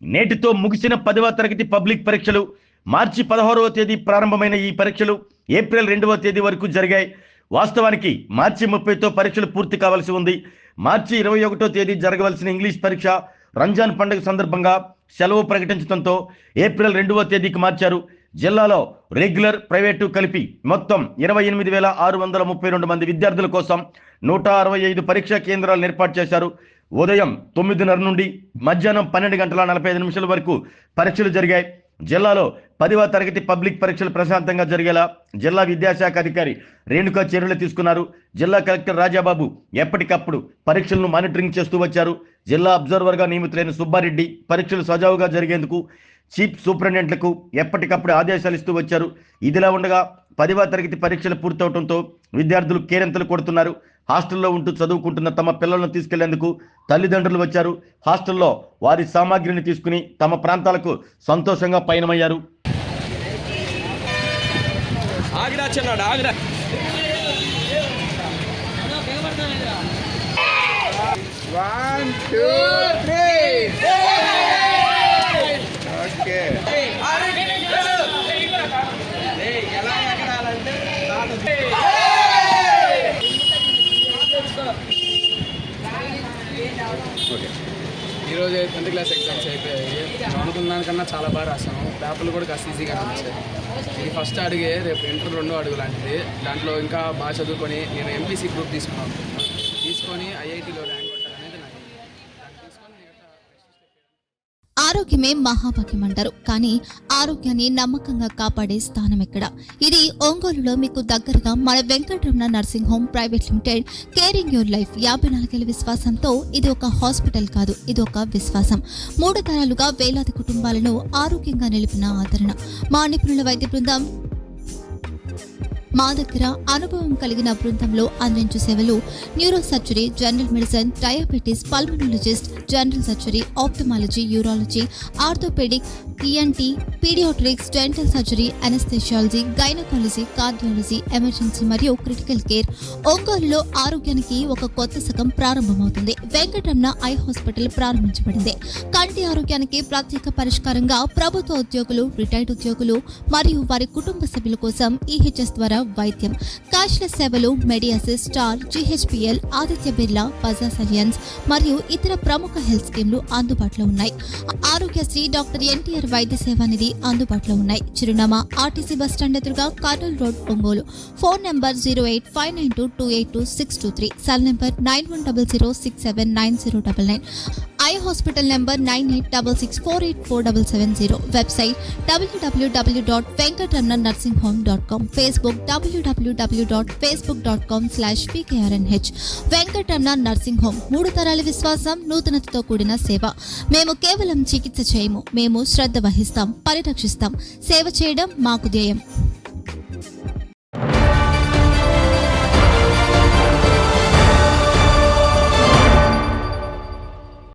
నేటితో ముగిసిన 10వ తరగతి పబ్లిక్ పరీక్షలు. మార్చి 16వ తేదీ ప్రారంభమైన ఈ పరీక్షలు ఏప్రిల్ 2వ తేదీ వరకు జరిగాయి. వాస్తవానికి మార్చి 30తో పరీక్షలు పూర్తి కావాల్సి ఉంది. మార్చి 21వ తేదీ జరగవలసిన ఇంగ్లీష్ పరీక్ష రంజాన్ పండుగ సందర్భంగా సెలవు ప్రకటించడంతో ఏప్రిల్ 2వ తేదీకి మార్చారు. జిల్లాలో రెగ్యులర్, ప్రైవేటు కలిపి మొత్తం 28,632 మంది విద్యార్థుల కోసం 165 పరీక్షా కేంద్రాలను ఏర్పాటు చేశారు. ఉదయం 9:30 నుండి మధ్యాహ్నం 12:45 వరకు పరీక్షలు జరిగాయి. జిల్లాలో 10వ తరగతి పబ్లిక్ పరీక్షలు ప్రశాంతంగా జరిగేలా జిల్లా విద్యాశాఖ అధికారి రేణుకా చర్యలు తీసుకున్నారు. జిల్లా కలెక్టర్ రాజాబాబు ఎప్పటికప్పుడు పరీక్షలను మానిటరింగ్ చేస్తూ వచ్చారు. జిల్లా అబ్జర్వర్గా నియమితులైన సుబ్బారెడ్డి పరీక్షలు సజావుగా జరిగేందుకు చీఫ్ సూపరింటెండెంట్లకు ఎప్పటికప్పుడు ఆదేశాలు ఇస్తూ వచ్చారు. ఇదిలా ఉండగా 10వ తరగతి పరీక్షలు పూర్తవడంతో విద్యార్థులు కేరింతలు కొడుతున్నారు. హాస్టల్లో ఉంటూ చదువుకుంటున్న తమ పిల్లలను తీసుకెళ్లేందుకు తల్లిదండ్రులు వచ్చారు. హాస్టల్లో వారి సామాగ్రిని తీసుకుని తమ ప్రాంతాలకు సంతోషంగా పయనమయ్యారు. ఈరోజు 10th క్లాస్ ఎగ్జామ్స్ అయిపోయాయి. అనుకున్న దానికన్నా చాలా బాగా రాసాను. పేపర్లు కూడా కాస్త ఈజీగా వచ్చాయి. ఇది ఫస్ట్ అడిగే, రేపు ఇంటర్ 2వ అడుగు లాంటిది. దాంట్లో ఇంకా బాగా చదువుకొని నేను ఎంపీసీ గ్రూప్ తీసుకున్నాను. తీసుకొని ఐఐటీలో ర్యాంక్ కొట్టాలనేది నాకు. ఆరోగ్యమే మహాభాగ్యం అంటారు, కానీ ఆరోగ్యాన్ని నమ్మకంగా కాపాడే స్థానం ఎక్కడ? ఇది ఒంగోలులో మీకు దగ్గరగా మన Venkataramana nursing home private limited. Caring your life 54 ఏళ్ల విశ్వాసంతో ఇది ఒక హాస్పిటల్ కాదు, ఇది ఒక విశ్వాసం. 3 తరాలుగా వేలాది కుటుంబాలను ఆరోగ్యంగా నిలిపిన ఆదరణ. మా నిపుణుల వైద్య బృందం మా దగ్గర అనుభవం కలిగిన బృందంలో అందించే సేవలు: neuro surgery, general medicine, diabetes, pulmonologist, general surgery, ophthalmology, urology, orthopaedic, ENT, paediatrics, dental surgery, anaesthesiology, gynaecology, cardiology, emergency మరియు క్రిటికల్ కేర్. ఒంగోలులో ఆరోగ్యానికి ఒక కొత్త శకం ప్రారంభమవుతుంది. వెంకటరమణ ఐ హాస్పిటల్ ప్రారంభించబడింది. కంటి ఆరోగ్యానికి ప్రత్యేక పరిష్కారంగా ప్రభుత్వ ఉద్యోగులు, రిటైర్డ్ ఉద్యోగులు మరియు వారి కుటుంబ సభ్యుల కోసం ఈహెచ్ఎస్ ద్వారా వైద్యం. క్యాష్లెస్ సేవలు మెడియాసిస్, స్టార్, జీహెచ్పీఎల్, ఆదిత్య బిర్లా, బజాజ్ అలియన్స్ మరియు ఇతర ప్రముఖ హెల్త్ స్కీమ్లు అందుబాటులో ఉన్నాయి. ఆరోగ్యశ్రీ, డాక్టర్ ఎన్టీఆర్ వైద్య సేవానిధి అందుబాటులో ఉన్నాయి. చిరునామా ఆర్టీసీ బస్టాండ్ ఎదురుగా, Kurnool road, Ongole. Phone number 08592282623. Cell number 9100679099. Eye hospital number 9866484770. Website www.venkatramanarsinghome.com. Facebook www.facebook.com/pkrnh. Venkataramana nursing home, 3 తరాల విశ్వాసం, నూతనతతో కూడిన సేవ. మేము కేవలం చికిత్స చేయము, మేము శ్రద్ధ వహిస్తాం, పరిరక్షిస్తాం. సేవ చేయడం మాకు ధ్యేయం.